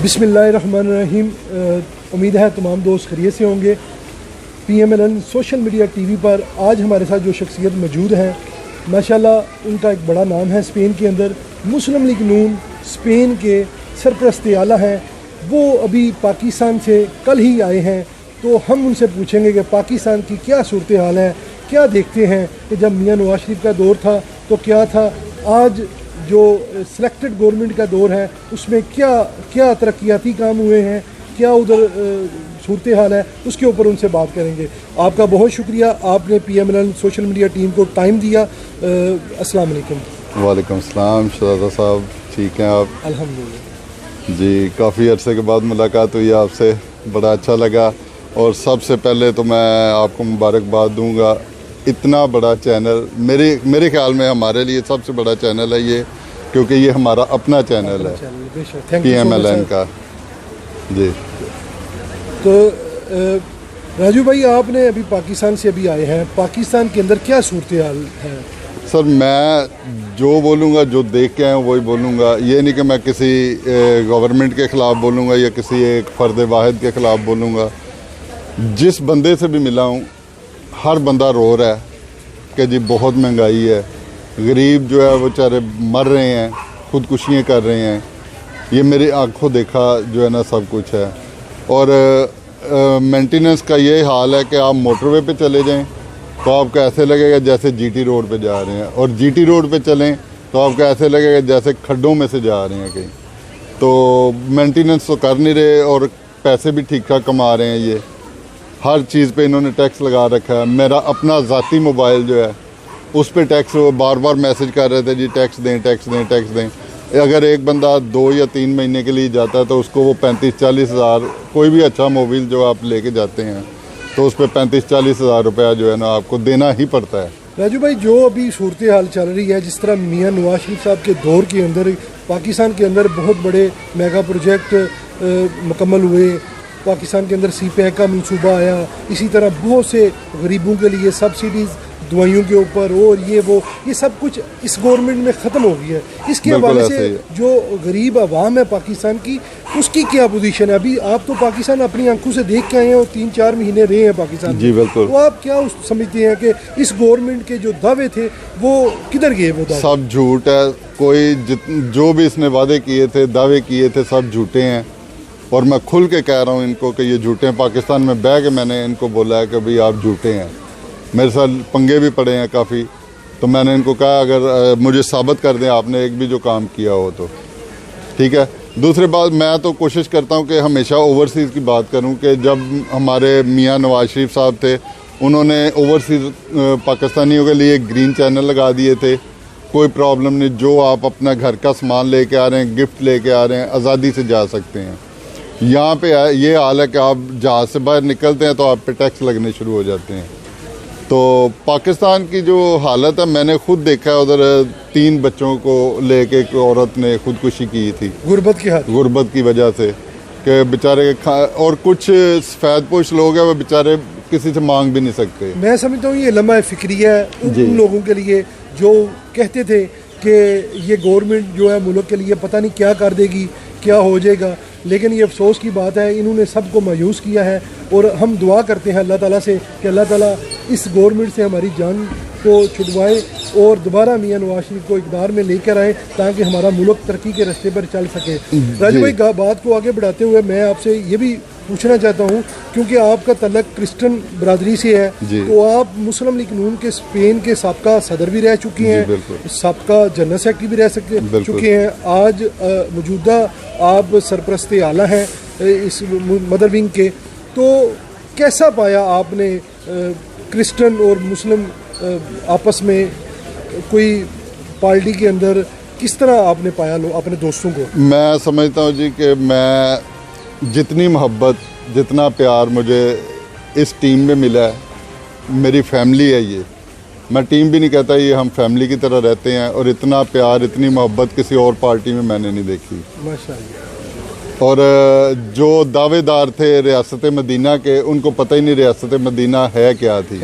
बिस्मिल्लाहिर्रहमानिर्रहीम। उम्मीद है तमाम दोस्त खैरियत से होंगे। PMLN सोशल मीडिया TV पर आज हमारे साथ जो शख्सियत मौजूद हैं, माशाल्लाह उनका एक बड़ा नाम है स्पेन के अंदर। मुस्लिम लीग नून स्पेन के सरपरस्त आला हैं। वो अभी पाकिस्तान से कल ही आए हैं, तो हम उनसे पूछेंगे कि पाकिस्तान की क्या सूरत हाल है, क्या देखते हैं कि जब मियां नवाज शरीफ का दौर था तो क्या था, आज जो सिलेक्टेड गवर्नमेंट का दौर है उसमें क्या क्या तरक्याती काम हुए हैं, क्या उधर सूरत हाल है, उसके ऊपर उनसे बात करेंगे। आपका बहुत शुक्रिया, आपने PMLN सोशल मीडिया टीम को टाइम दिया। अस्सलाम वालेकुम। वालेकुम सलाम। शहजादा साहब ठीक हैं आप? अल्हम्दुलिल्लाह जी, काफ़ी अरसे के बाद मुलाकात हुई आपसे, बड़ा अच्छा लगा। और सबसे पहले तो मैं आपको मुबारकबाद दूंगा, इतना बड़ा चैनल मेरे ख्याल में हमारे लिए सबसे बड़ा चैनल है ये, क्योंकि ये हमारा अपना चैनल है PMLN का। जी, तो राजू भाई, आपने अभी पाकिस्तान से अभी आए हैं, पाकिस्तान के अंदर क्या सूरत हाल है? सर मैं जो बोलूँगा, जो देख के आया हूँ वही बोलूँगा। ये नहीं कि मैं किसी गवर्नमेंट के ख़िलाफ़ बोलूँगा या किसी एक फ़र्द वाहिद के ख़िलाफ़ बोलूँगा। जिस बंदे से भी मिला हूँ, हर बंदा रो रहा है कि जी बहुत महंगाई है, गरीब जो है वो बेचारे मर रहे हैं, खुदकुशियाँ कर रहे हैं। ये मेरी आंखों देखा जो है ना सब कुछ है। और मेंटेनेंस का ये हाल है कि आप मोटरवे पे चले जाएं तो आपको ऐसे लगेगा जैसे GT रोड पे जा रहे हैं, और GT रोड पे चलें तो आपको ऐसे लगेगा जैसे खड्डों में से जा रहे हैं कहीं। तो मेंटेनेंस तो कर नहीं रहे और पैसे भी ठीक ठाक कमा रहे हैं। ये हर चीज़ पे इन्होंने टैक्स लगा रखा है। मेरा अपना ज़ाती मोबाइल जो है उस पर टैक्स, वो बार बार मैसेज कर रहे थे जी टैक्स दें टैक्स दें टैक्स दें। अगर एक बंदा 2 या 3 महीने के लिए जाता है तो उसको वो 35-40 हज़ार, कोई भी अच्छा मोबाइल जो आप लेके जाते हैं तो उस पर 35-40 हज़ार रुपया जो है ना आपको देना ही पड़ता है। राजू भाई, जो अभी सूरत हाल चल रही है, जिस तरह मियां नवाज शरीफ साहब के दौर के अंदर पाकिस्तान के अंदर बहुत बड़े मेगा प्रोजेक्ट मुकम्मल हुए, पाकिस्तान के अंदर CPEC का मनसूबा आया, इसी तरह बहुत से गरीबों के लिए सब्सिडीज़ दवाइयों के ऊपर और ये सब कुछ इस गवर्नमेंट में ख़त्म हो गई है। इसके हवाले से जो गरीब आवाम है पाकिस्तान की, उसकी क्या पोजीशन है? अभी आप तो पाकिस्तान अपनी आंखों से देख के आए हैं और 3-4 महीने रहे हैं पाकिस्तान। जी बिल्कुल। तो आप क्या समझते हैं कि इस गवर्नमेंट के जो दावे थे वो किधर गए? वो दावे सब झूठ है। कोई जो भी इसने वादे किए थे, दावे किए थे, सब झूठे हैं। और मैं खुल के कह रहा हूँ इनको कि ये झूठे हैं। पाकिस्तान में बैठ के मैंने इनको बोला है कि भाई आप झूठे हैं। मेरे साथ पंगे भी पड़े हैं काफ़ी, तो मैंने इनको कहा अगर मुझे साबित कर दें आपने एक भी जो काम किया हो तो ठीक है। दूसरी बात, मैं तो कोशिश करता हूँ कि हमेशा ओवरसीज़ की बात करूँ कि जब हमारे मियां नवाज शरीफ साहब थे, उन्होंने ओवरसीज़ पाकिस्तानियों के लिए ग्रीन चैनल लगा दिए थे। कोई प्रॉब्लम नहीं, जो आप अपना घर का सामान लेके आ रहे हैं, गिफ्ट लेके आ रहे हैं, आज़ादी से जा सकते हैं। यहाँ पे ये हाल है कि आप जहाज़ से बाहर निकलते हैं तो आप पे टैक्स लगने शुरू हो जाते हैं। तो पाकिस्तान की जो हालत है, मैंने खुद देखा है। उधर 3 बच्चों को लेके एक औरत ने खुदकुशी की थी गुर्बत की वजह से, कि बेचारे और कुछ सफ़ेदपोश लोग हैं वो बेचारे किसी से मांग भी नहीं सकते। मैं समझता हूँ ये लम्हा फिक्रिया है उन लोगों के लिए जो कहते थे कि ये गवर्नमेंट जो है मुल्क के लिए पता नहीं क्या कर देगी, क्या हो जाएगा। लेकिन ये अफसोस की बात है, इन्होंने सबको मायूस किया है। और हम दुआ करते हैं अल्लाह ताला से कि अल्लाह ताला इस गवर्नमेंट से हमारी जान को छुड़वाए और दोबारा मियां नवाज शरीफ को इक़्तिदार में लेकर आए, ताकि हमारा मुल्क तरक्की के रास्ते पर चल सके। राजू भाई, बात को आगे बढ़ाते हुए मैं आपसे ये भी पूछना चाहता हूँ, क्योंकि आपका तल्लक क्रिश्चियन बरादरी से है, तो आप मुस्लिम लीग नून के स्पेन के साबका सदर भी रह चुके हैं, साबका जनरल सेक्रेटरी भी रह चुके हैं, आज मौजूदा आप सरपरस्त आला हैं इस मदर विंग के। तो कैसा पाया आपने क्रिश्चियन और मुस्लिम आपस में, कोई पार्टी के अंदर किस तरह आपने पाया अपने दोस्तों को? मैं समझता हूँ जी कि मैं जितनी मोहब्बत, जितना प्यार मुझे इस टीम में मिला है, मेरी फैमिली है ये। मैं टीम भी नहीं कहता, ये हम फैमिली की तरह रहते हैं। और इतना प्यार, इतनी मोहब्बत किसी और पार्टी में मैंने नहीं देखी माशाअल्लाह। और जो दावेदार थे रियासत मदीना के, उनको पता ही नहीं रियासत मदीना है क्या थी।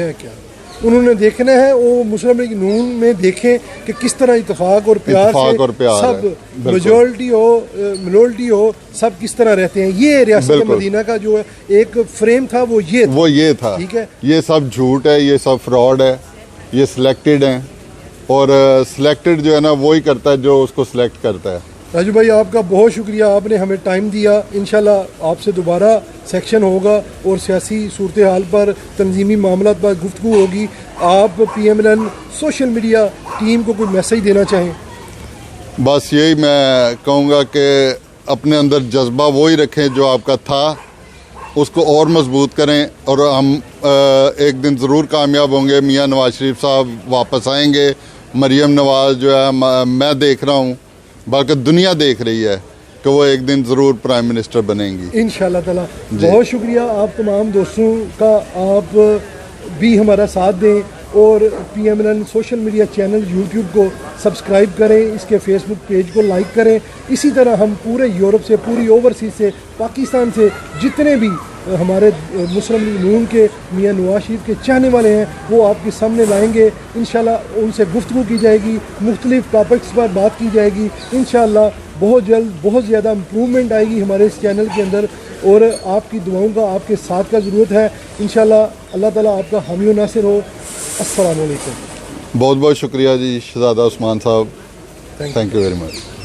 उन्होंने देखना है, वो मुस्लिम लीग नून में देखें कि किस तरह इत्तेफाक और प्यार सब मेजॉरिटी हो मिनोरिटी हो सब किस तरह रहते हैं। ये रियासत मदीना का जो है एक फ्रेम था वो ये था। ठीक है, ये सब झूठ है, ये सब फ्रॉड है, ये सिलेक्टेड हैं और सिलेक्टेड जो है ना वही करता है जो उसको सिलेक्ट करता है। राजू भाई आपका बहुत शुक्रिया, आपने हमें टाइम दिया। इंशाल्लाह आपसे दोबारा सेक्शन होगा और सियासी सूरत हाल पर, तंजीमी मामला पर गुफ्तगू होगी। आप PMLN सोशल मीडिया टीम को कोई मैसेज देना चाहें? बस यही मैं कहूँगा कि अपने अंदर जज्बा वही रखें जो आपका था, उसको और मजबूत करें और हम एक दिन ज़रूर कामयाब होंगे। मियाँ नवाज शरीफ साहब वापस आएंगे, मरियम नवाज जो है मैं देख रहा हूँ, बाकी दुनिया देख रही है कि वो एक दिन ज़रूर प्राइम मिनिस्टर बनेंगी इंशाल्लाह ताला। बहुत शुक्रिया आप तमाम दोस्तों का, आप भी हमारा साथ दें और PMLN social media channel YouTube को सब्सक्राइब करें, इसके फेसबुक पेज को लाइक करें। इसी तरह हम पूरे यूरोप से, पूरी ओवरसीज़ से, पाकिस्तान से जितने भी हमारे मुस्लिम लीग नून के मियाँ नवाज शरीफ के चाहने वाले हैं वो आपके सामने लाएंगे। इंशाल्लाह उनसे गुफ्तगू की जाएगी, मुख्तलिफ टॉपिक्स पर बात की जाएगी। इंशाल्लाह बहुत जल्द बहुत ज़्यादा इम्प्रूवमेंट आएगी हमारे इस चैनल के अंदर और आपकी दुआओं का, आपके साथ का ज़रूरत है। इंशाल्लाह अल्लाह ताला आपका हामी व नासिर हो। अस्सलाम वालेकुम। बहुत बहुत शुक्रिया जी शहजादा उस्मान साहब, थैंक यू वेरी मच।